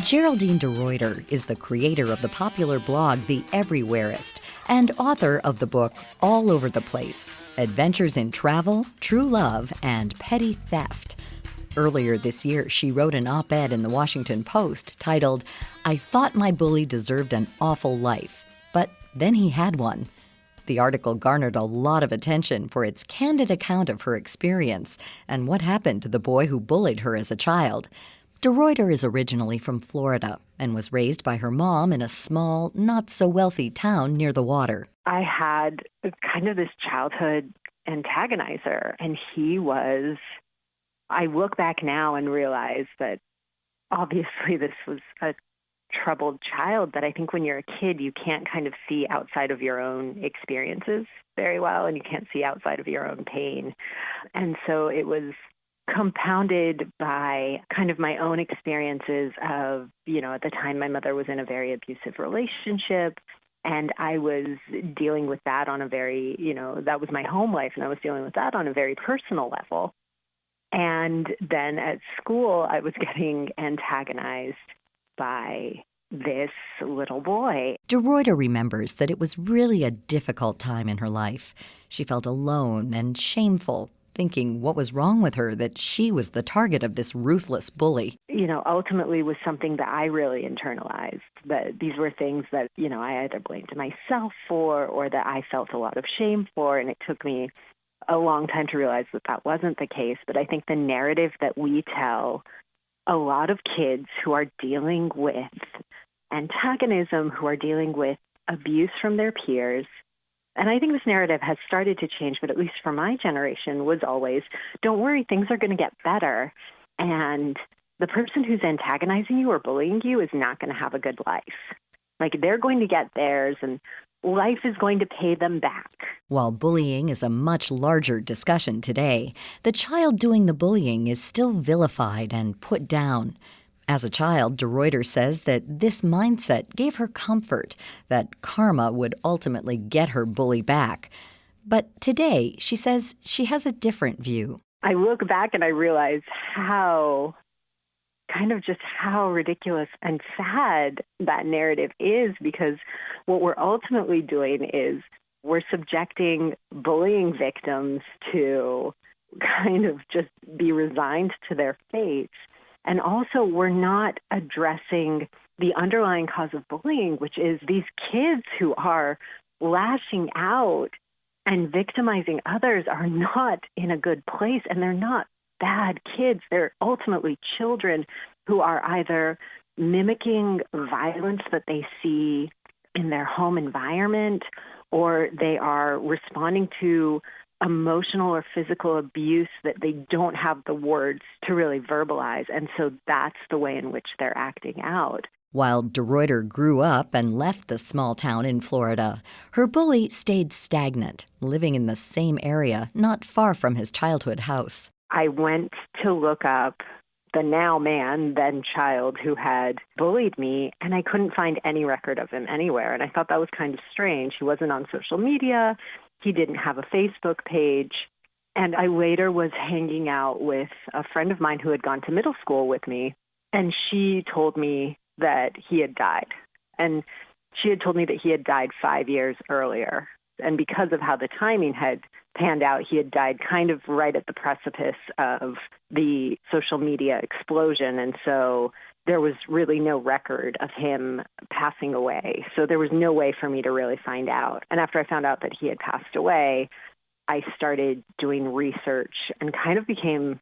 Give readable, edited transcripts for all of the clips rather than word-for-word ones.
Geraldine DeRuyter is the creator of the popular blog The Everywhereist and author of the book All Over the Place: Adventures in Travel, True Love, and Petty Theft. Earlier this year, she wrote an op-ed in the Washington Post titled, "I thought my bully deserved an awful life, but then he had one." The article garnered a lot of attention for its candid account of her experience and what happened to the boy who bullied her as a child. DeRuyter is originally from Florida and was raised by her mom in a small, not-so-wealthy town near the water. I had kind of this childhood antagonizer, and I look back now and realize that obviously this was a troubled child, but I think when you're a kid, you can't kind of see outside of your own experiences very well, and you can't see outside of your own pain. And so it was compounded by kind of my own experiences of, at the time my mother was in a very abusive relationship, and I was dealing with that on a very, that was my home life, and I was dealing with that on a very personal level. And then at school, I was getting antagonized by this little boy. DeRuyter remembers that it was really a difficult time in her life. She felt alone and shameful, thinking what was wrong with her that she was the target of this ruthless bully. Ultimately was something that I really internalized. That these were things that, I either blamed myself for or that I felt a lot of shame for, and it took me a long time to realize that that wasn't the case. But I think the narrative that we tell a lot of kids who are dealing with antagonism, who are dealing with abuse from their peers, and I think this narrative has started to change, but at least for my generation was always, don't worry, things are going to get better. And the person who's antagonizing you or bullying you is not going to have a good life. Like, they're going to get theirs, and life is going to pay them back. While bullying is a much larger discussion today, the child doing the bullying is still vilified and put down. As a child, DeRuyter says that this mindset gave her comfort that karma would ultimately get her bully back. But today, she says she has a different view. I look back and I realize how ridiculous and sad that narrative is, because what we're ultimately doing is we're subjecting bullying victims to kind of just be resigned to their fates. And also, we're not addressing the underlying cause of bullying, which is these kids who are lashing out and victimizing others are not in a good place, and they're not bad kids. They're ultimately children who are either mimicking violence that they see in their home environment, or they are responding to emotional or physical abuse that they don't have the words to really verbalize. And so that's the way in which they're acting out. While DeRuyter grew up and left the small town in Florida, her bully stayed stagnant, living in the same area, not far from his childhood house. I went to look up the now man, then child, who had bullied me, and I couldn't find any record of him anywhere. And I thought that was kind of strange. He wasn't on social media. He didn't have a Facebook page. And I later was hanging out with a friend of mine who had gone to middle school with me, and she told me that he had died. And she had told me that he had died 5 years earlier. And because of how the timing had panned out, he had died kind of right at the precipice of the social media explosion. And so there was really no record of him passing away. So there was no way for me to really find out. And after I found out that he had passed away, I started doing research and kind of became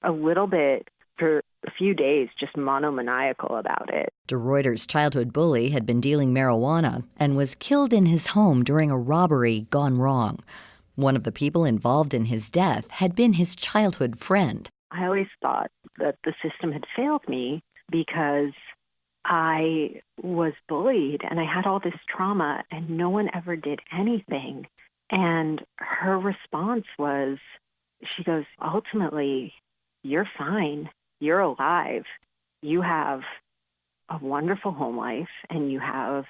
a little bit, for a few days, just monomaniacal about it. DeRuyter's childhood bully had been dealing marijuana and was killed in his home during a robbery gone wrong. One of the people involved in his death had been his childhood friend. I always thought that the system had failed me because I was bullied and I had all this trauma and no one ever did anything. And her response was, she goes, ultimately, you're fine. You're alive. You have a wonderful home life and you have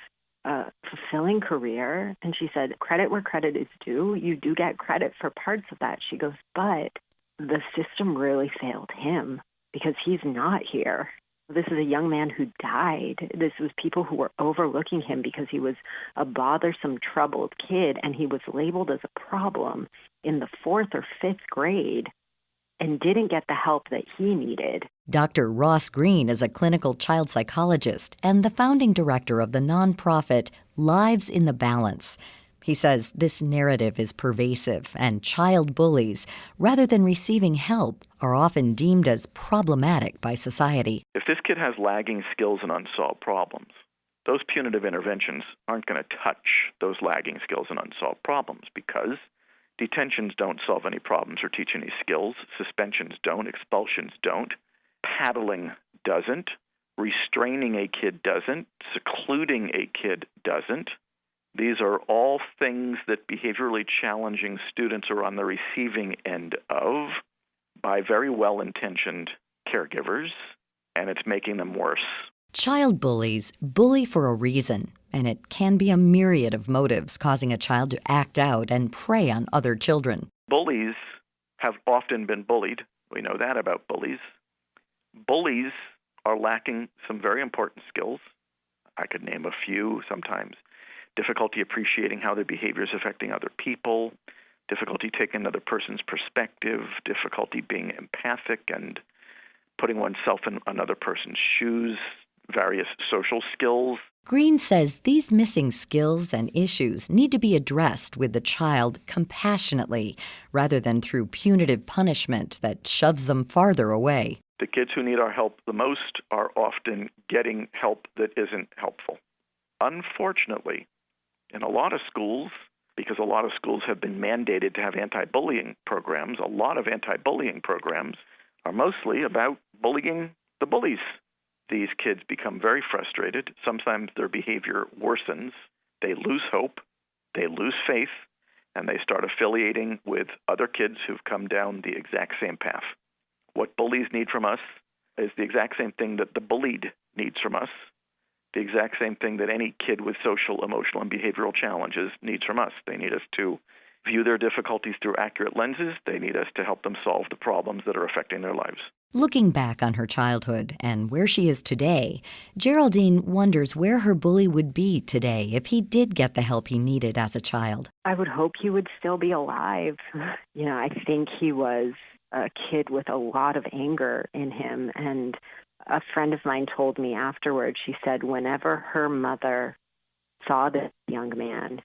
a fulfilling career. And she said, credit where credit is due. You do get credit for parts of that. She goes, but the system really failed him because he's not here. This is a young man who died. This was people who were overlooking him because he was a bothersome, troubled kid, and he was labeled as a problem in the 4th or 5th grade and didn't get the help that he needed. Dr. Ross Green is a clinical child psychologist and the founding director of the nonprofit Lives in the Balance. He says this narrative is pervasive, and child bullies, rather than receiving help, are often deemed as problematic by society. If this kid has lagging skills and unsolved problems, those punitive interventions aren't going to touch those lagging skills and unsolved problems, because detentions don't solve any problems or teach any skills. Suspensions don't. Expulsions don't. Paddling doesn't. Restraining a kid doesn't. Secluding a kid doesn't. These are all things that behaviorally challenging students are on the receiving end of by very well-intentioned caregivers, and it's making them worse. Child bullies bully for a reason, and it can be a myriad of motives causing a child to act out and prey on other children. Bullies have often been bullied. We know that about bullies. Bullies are lacking some very important skills. I could name a few sometimes. Difficulty appreciating how their behavior is affecting other people, difficulty taking another person's perspective, difficulty being empathic and putting oneself in another person's shoes, various social skills. Green says these missing skills and issues need to be addressed with the child compassionately, rather than through punitive punishment that shoves them farther away. The kids who need our help the most are often getting help that isn't helpful. Unfortunately, in a lot of schools, because a lot of schools have been mandated to have anti-bullying programs, a lot of anti-bullying programs are mostly about bullying the bullies. These kids become very frustrated. Sometimes their behavior worsens. They lose hope. They lose faith. And they start affiliating with other kids who've come down the exact same path. What bullies need from us is the exact same thing that the bullied needs from us. The exact same thing that any kid with social, emotional, and behavioral challenges needs from us. They need us to view their difficulties through accurate lenses. They need us to help them solve the problems that are affecting their lives. Looking back on her childhood and where she is today, Geraldine wonders where her bully would be today if he did get the help he needed as a child. I would hope he would still be alive. I think he was a kid with a lot of anger in him, and a friend of mine told me afterwards, she said whenever her mother saw this young man,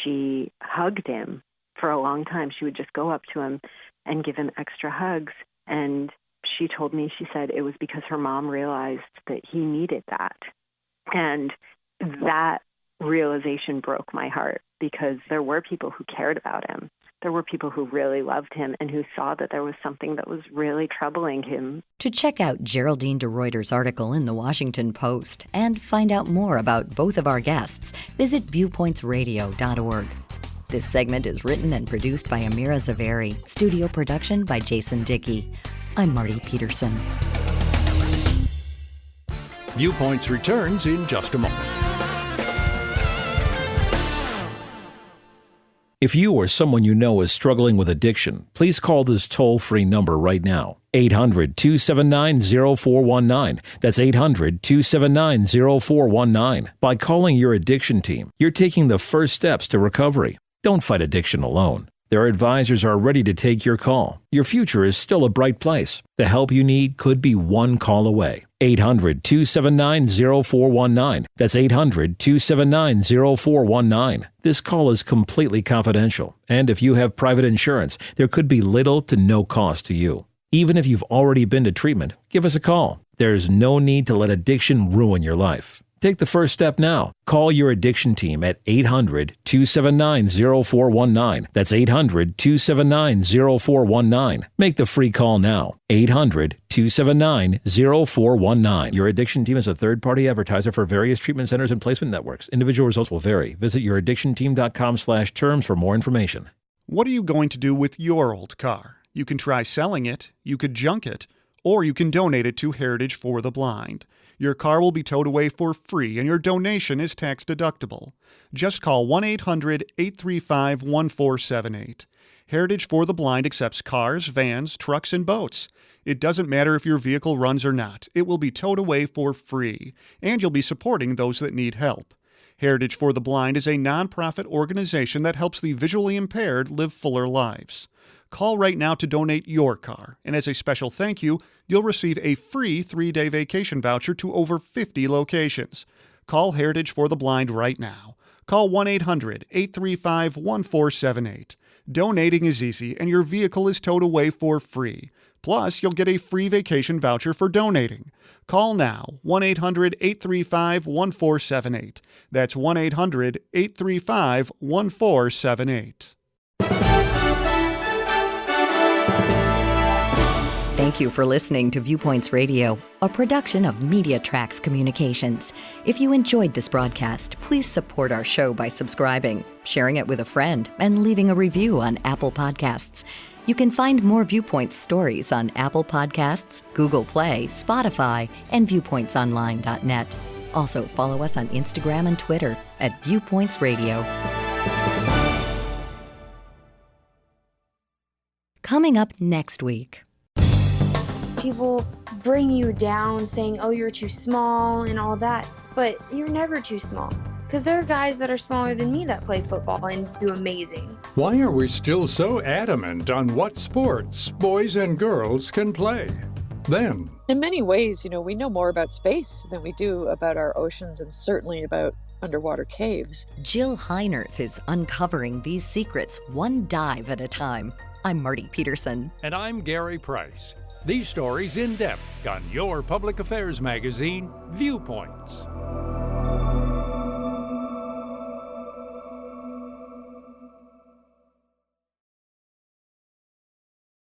she hugged him for a long time. She would just go up to him and give him extra hugs. And she told me, she said it was because her mom realized that he needed that. And that realization broke my heart, because there were people who cared about him. There were people who really loved him and who saw that there was something that was really troubling him. To check out Geraldine de Ruyter's article in the Washington Post and find out more about both of our guests, visit viewpointsradio.org. This segment is written and produced by Amira Zaveri. Studio production by Jason Dickey. I'm Marty Peterson. Viewpoints returns in just a moment. If you or someone you know is struggling with addiction, please call this toll-free number right now. 800-279-0419. That's 800-279-0419. By calling your addiction team, you're taking the first steps to recovery. Don't fight addiction alone. Their advisors are ready to take your call. Your future is still a bright place. The help you need could be one call away. 800-279-0419. That's 800-279-0419. This call is completely confidential, and if you have private insurance, there could be little to no cost to you. Even if you've already been to treatment, give us a call. There's no need to let addiction ruin your life. Take the first step now. Call your addiction team at 800-279-0419. That's 800-279-0419. Make the free call now. 800-279-0419. Your addiction team is a third-party advertiser for various treatment centers and placement networks. Individual results will vary. Visit youraddictionteam.com/terms for more information. What are you going to do with your old car? You can try selling it, you could junk it, or you can donate it to Heritage for the Blind. Your car will be towed away for free, and your donation is tax deductible. Just call 1-800-835-1478. Heritage for the Blind accepts cars, vans, trucks, and boats. It doesn't matter if your vehicle runs or not. It will be towed away for free, and you'll be supporting those that need help. Heritage for the Blind is a nonprofit organization that helps the visually impaired live fuller lives. Call right now to donate your car, and as a special thank you, you'll receive a free 3-day vacation voucher to over 50 locations. Call Heritage for the Blind right now. Call 1-800-835-1478. Donating is easy, and your vehicle is towed away for free. Plus, you'll get a free vacation voucher for donating. Call now, 1-800-835-1478. That's 1-800-835-1478. Thank you for listening to Viewpoints Radio, a production of Media Tracks Communications. If you enjoyed this broadcast, please support our show by subscribing, sharing it with a friend, and leaving a review on Apple Podcasts. You can find more Viewpoints stories on Apple Podcasts, Google Play, Spotify, and viewpointsonline.net. Also, follow us on Instagram and Twitter at Viewpoints Radio. Coming up next week. People bring you down saying, oh, you're too small and all that, but you're never too small. Because there are guys that are smaller than me that play football and do amazing. Why are we still so adamant on what sports boys and girls can play? Then, in many ways, we know more about space than we do about our oceans and certainly about underwater caves. Jill Heinerth is uncovering these secrets one dive at a time. I'm Marty Peterson. And I'm Gary Price. These stories in depth on your public affairs magazine, Viewpoints.